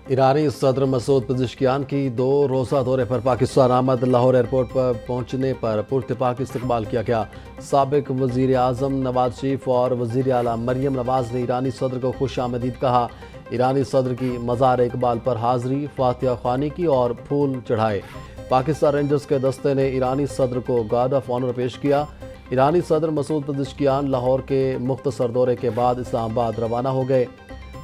ایرانی صدر Masoud Pezeshkian کی 2 روزہ دورے پر پاکستان آمد۔ لاہور ایئرپورٹ پر پہنچنے پر پراتفاق استقبال کیا گیا۔ سابق وزیر اعظم نواز شریف اور وزیر اعلیٰ مریم نواز نے ایرانی صدر کو خوش آمدید کہا۔ ایرانی صدر کی مزار اقبال پر حاضری، فاتحہ خوانی کی اور پھول چڑھائے۔ پاکستان رینجرز کے دستے نے ایرانی صدر کو گارڈ آف آنر پیش کیا۔ ایرانی صدر مسعود پزشکیان لاہور کے مختصر دورے کے بعد اسلام آباد روانہ ہو گئے۔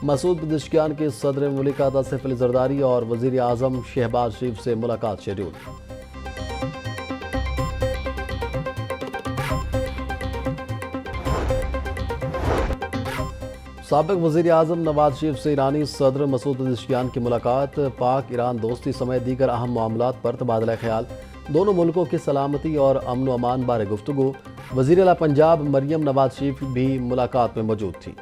مسعود پزشکیان کی صدر مملکت آصف علی زرداری اور وزیر اعظم شہباز شریف سے ملاقات شیڈول۔ سابق وزیر اعظم نواز شریف سے ایرانی صدر مسعود پزشکیان کی ملاقات، پاک ایران دوستی سمیت دیگر اہم معاملات پر تبادلہ خیال، دونوں ملکوں کی سلامتی اور امن و امان بارے گفتگو۔ وزیر اعلیٰ پنجاب مریم نواز شریف بھی ملاقات میں موجود تھی۔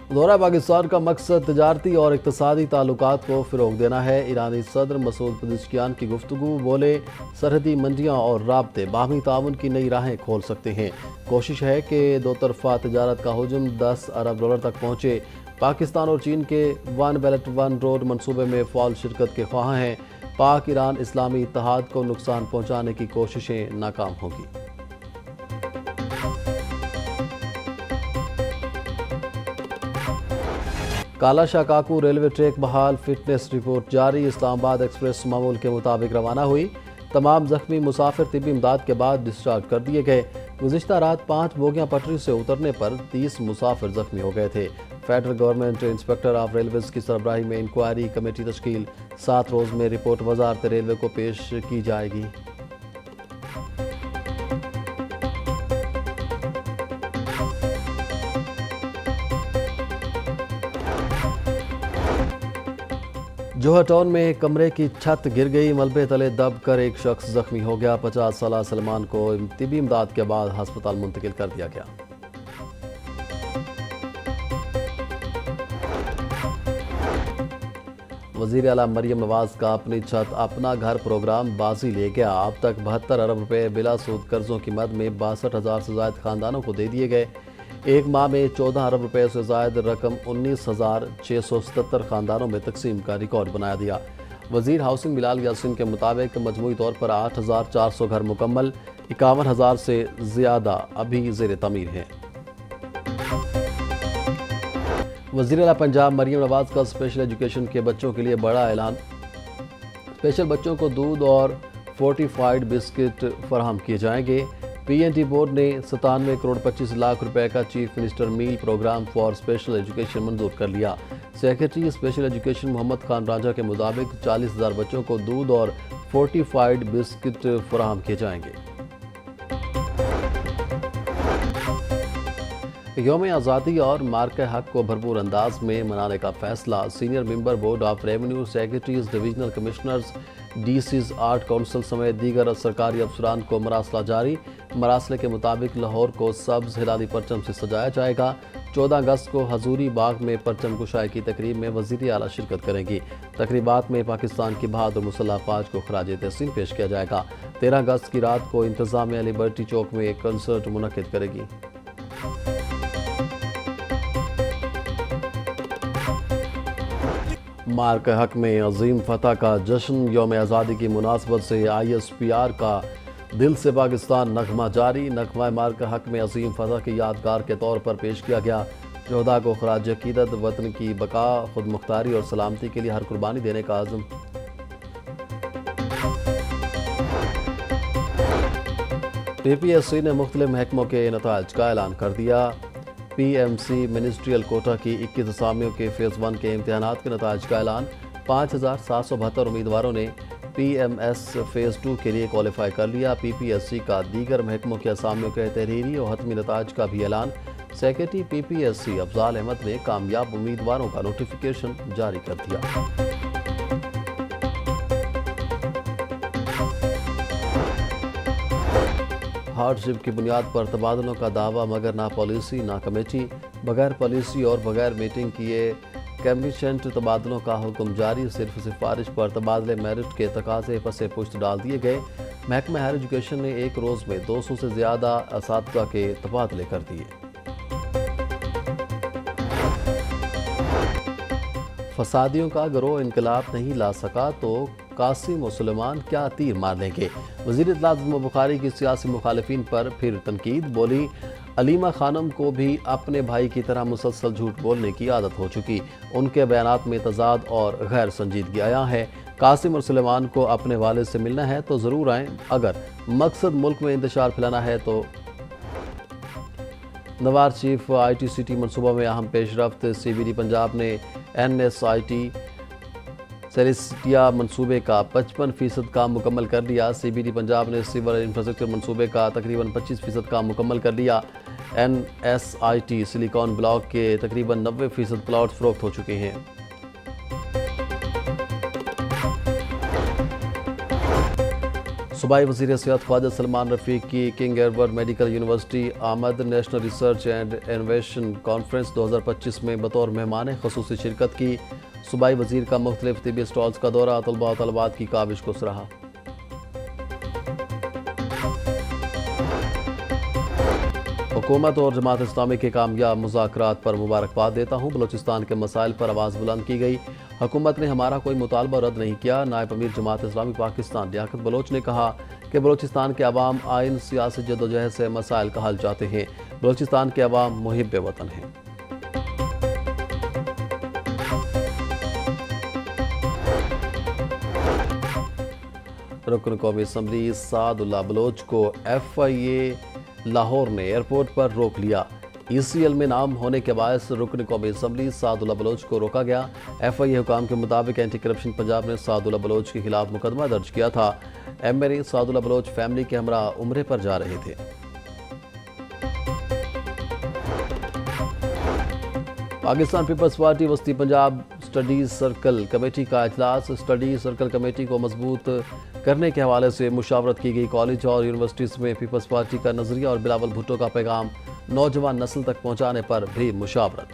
دورہ پاکستان کا مقصد تجارتی اور اقتصادی تعلقات کو فروغ دینا ہے۔ ایرانی صدر مسعود پزشکیان کی گفتگو، بولے سرحدی منڈیاں اور رابطے باہمی تعاون کی نئی راہیں کھول سکتے ہیں۔ کوشش ہے کہ دو طرفہ تجارت کا حجم $10 ارب تک پہنچے۔ پاکستان اور چین کے ون بیلٹ ون روڈ منصوبے میں فعال شرکت کے خواہاں ہیں۔ پاک ایران اسلامی اتحاد کو نقصان پہنچانے کی کوششیں ناکام ہوں گی۔ کالا شاہ کاکو ریلوے ٹریک بحال، فٹنس رپورٹ جاری۔ اسلام آباد ایکسپریس معمول کے مطابق روانہ ہوئی۔ تمام زخمی مسافر طبی امداد کے بعد ڈسچارج کر دیے گئے۔ گزشتہ رات 5 بوگیاں پٹری سے اترنے پر 30 مسافر زخمی ہو گئے تھے۔ Federal government inspector of railways کی سربراہی میں انکوائری کمیٹی تشکیل، 7 روز میں رپورٹ وزارت ریلوے کو پیش کی جائے گی۔ جوہر ٹاؤن میں ایک کمرے کی چھت گر گئی، ملبے تلے دب کر ایک شخص زخمی ہو گیا۔ 50 سالہ سلمان کو طبی امداد کے بعد ہسپتال منتقل کر دیا گیا۔ وزیر اعلیٰ مریم نواز کا اپنی چھت اپنا گھر پروگرام بازی لے گیا۔ اب تک 72 ارب روپے بلا سود قرضوں کی مد میں 62,000 سے زائد خاندانوں کو دے دیے گئے۔ ایک ماہ میں 14 ارب روپے سے زائد رقم 19,677 خاندانوں میں تقسیم کا ریکارڈ بنا دیا۔ وزیر ہاؤسنگ بلال یاسین کے مطابق مجموعی طور پر 8,400 گھر مکمل، 51,000 سے زیادہ ابھی زیر تعمیر ہیں۔ وزیر اعلیٰ پنجاب مریم نواز کا اسپیشل ایجوکیشن کے بچوں کے لیے بڑا اعلان۔ اسپیشل بچوں کو دودھ اور فورٹیفائیڈ بسکٹ فراہم کیے جائیں گے۔ پی این ٹی بورڈ نے 97 کروڑ 25 لاکھ روپے کا چیف منسٹر میل پروگرام فار اسپیشل ایجوکیشن منظور کر لیا۔ Secretary special education Muhammad Khan Raja کے مطابق 40,000 بچوں کو دودھ اور فورٹیفائیڈ بسکٹ فراہم کیے جائیں گے۔ یوم آزادی اور مارکہ حق کو بھرپور انداز میں منانے کا فیصلہ۔ Senior member board of revenue, secretaries, divisional commissioners, DCs, art council سمیت دیگر سرکاری افسران کو مراسلہ جاری۔ مراسلے کے مطابق لاہور کو سبز ہلالی پرچم سے سجایا جائے گا۔ 14 اگست کو حضوری باغ میں پرچم کشائی کی تقریب میں وزیر اعلیٰ شرکت کریں گی۔ تقریبات میں پاکستان کی بہادر مسلح افواج کو خراج تحسین پیش کیا جائے گا۔ 13 اگست کی رات کو انتظامیہ لبرٹی چوک میں ایک کنسرٹ منعقد کرے گی۔ مارکہ حق میں عظیم فتح کا جشن۔ یوم آزادی کی مناسبت سے آئی ایس پی آر کا دل سے پاکستان نغمہ جاری۔ نغمہ مارکہ حق میں عظیم فتح کی یادگار کے طور پر پیش کیا گیا۔ شہداء کو خراج عقیدت، وطن کی بقا، خود مختاری اور سلامتی کے لیے ہر قربانی دینے کا عزم۔ پی پی ایس سی نے مختلف محکموں کے نتائج کا اعلان کر دیا۔ P M C ministerial quota کی 21 اسامیوں کے فیز 1 کے امتحانات کے نتائج کا اعلان۔ 5,772 امیدواروں نے پی ایم ایس فیز 2 کے لیے کوالیفائی کر لیا۔ پی پی ایس سی کا دیگر محکموں کے اسامیوں کے تحریری اور حتمی نتائج کا بھی اعلان۔ سیکریٹری پی P S C Afzal Ahmad نے کامیاب امیدواروں کا نوٹیفیکیشن جاری کر دیا۔ ہارڈ شپ کی بنیاد پر تبادلوں کا دعویٰ مگر نہ پالیسی نہ کمیٹی۔ بغیر پالیسی اور بغیر میٹنگ کیے کیمبیشنٹ تبادلوں کا حکم جاری۔ صرف سفارش پر تبادلے میرٹ کے تقاضے پس پشت ڈال دیے گئے۔ محکمہ ہائر ایجوکیشن نے ایک روز میں 200 سے زیادہ اساتذہ کے تبادلے کر دیے۔ فسادیوں کا گروہ انقلاب نہیں لا سکا تو قاسم و سلیمان کیا تیر مار لیں گے۔ وزیر اطلاعات بخاری کی سیاسی مخالفین پر پھر تنقید، بولی علیمہ خانم کو بھی اپنے بھائی کی طرح مسلسل جھوٹ بولنے کی عادت ہو چکی، ان کے بیانات میں تضاد اور غیر سنجیدگی آیا ہے۔ قاسم اور سلیمان کو اپنے والد سے ملنا ہے تو ضرور آئیں، اگر مقصد ملک میں انتشار پھیلانا ہے تو۔ نوار chief I T C T منصوبہ میں اہم پیش رفت، سی بی ڈی پنجاب نے این ایس آئی ٹی سیلیسٹیا منصوبے کا 55% کام مکمل کر لیا۔ سی بی ڈی پنجاب نے سول انفراسٹرکچر منصوبے کا تقریباً 25% کام مکمل کر لیا۔ N S I T silicon block کے تقریباً 90% پلاٹ فروخت ہو چکے ہیں۔ صوبائی وزیر صحت خواجہ سلمان رفیق کی کنگ ایڈورڈ میڈیکل یونیورسٹی آمد national research and innovation conference 2025 میں بطور مہمان خصوصی شرکت کی۔ صوبائی وزیر کا مختلف طبی اسٹالز کا دورہ، طلباء و طالبات کی کاوش کو سراہا۔ حکومت اور جماعت اسلامی کے کامیاب مذاکرات پر مبارکباد دیتا ہوں، بلوچستان کے مسائل پر آواز بلند کی گئی۔ حکومت نے ہمارا کوئی مطالبہ رد نہیں کیا۔ نائب امیر جماعت اسلامی پاکستان لیاقت بلوچ نے کہا کہ بلوچستان کے عوام آئین سیاسی جدوجہد سے مسائل کا حل چاہتے ہیں۔ بلوچستان کے عوام محب وطن ہیں۔ رکن قومی اسمبلی سعد اللہ بلوچ کو ایف آئی اے لاہور نے ایئرپورٹ پر روک لیا۔ ای سی ایل میں نام ہونے کے باعث رکن قومی اسمبلی سعد اللہ بلوچ کو روکا گیا۔ ایف آئی اے حکام کے مطابق اینٹی کرپشن پنجاب نے سعد اللہ بلوچ کے خلاف مقدمہ درج کیا تھا۔ M L A Saadullah Baloch family کے ہمراہ عمرے پر جا رہے تھے۔ پاکستان پیپلز پارٹی وسطی پنجاب اسٹڈیز سرکل کمیٹی کا اجلاس، اسٹڈیز سرکل کمیٹی کو مضبوط کرنے کے حوالے سے مشاورت کی گئی۔ کالج اور یونیورسٹیز میں پیپلز پارٹی کا نظریہ اور بلاول بھٹو کا پیغام نوجوان نسل تک پہنچانے پر بھی مشاورت۔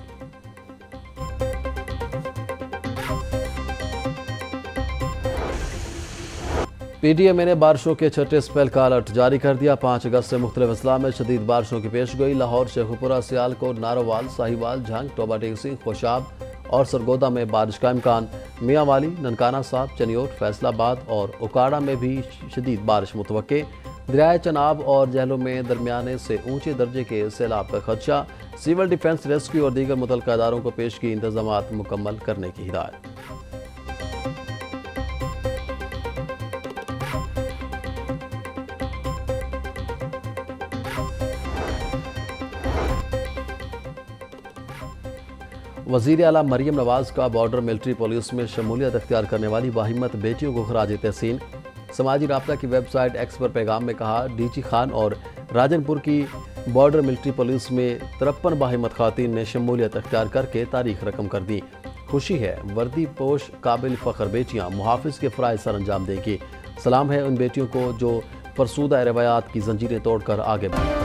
پی ٹی ایم نے بارشوں کے چھٹے اسپیل کا الرٹ جاری کر دیا۔ 5 اگست سے مختلف اضلاع میں شدید بارشوں کی پیشگوئی۔ لاہور، شیخوپورہ، سیالکوٹ، نارووال، ساہیوال، جھنگ، ٹوبہ ٹیکری، خوشاب اور سرگودا میں بارش کا امکان۔ میاں والی، ننکانہ صاحب، چنیوٹ، فیصل آباد اور اکاڑہ میں بھی شدید بارش متوقع۔ دریائے چناب اور جہلم میں درمیانے سے اونچے درجے کے سیلاب کا خدشہ۔ سول ڈیفنس، ریسکیو اور دیگر متعلقہ اداروں کو پیشگی انتظامات مکمل کرنے کی ہدایت۔ وزیر اعلیٰ مریم نواز کا بارڈر ملٹری پولیس میں شمولیت اختیار کرنے والی باہمت بیٹیوں کو خراج تحسین۔ سماجی رابطہ کی ویب سائٹ ایکس پر پیغام میں کہا، ڈی جی خان اور راجن پور کی بارڈر ملٹری پولیس میں 53 باہمت خواتین نے شمولیت اختیار کر کے تاریخ رقم کر دی۔ خوشی ہے، وردی پوش قابل فخر بیٹیاں محافظ کے فرائض سر انجام دیں گی۔ سلام ہے ان بیٹیوں کو جو فرسودہ روایات کی زنجیریں توڑ کر آگے بڑھیں۔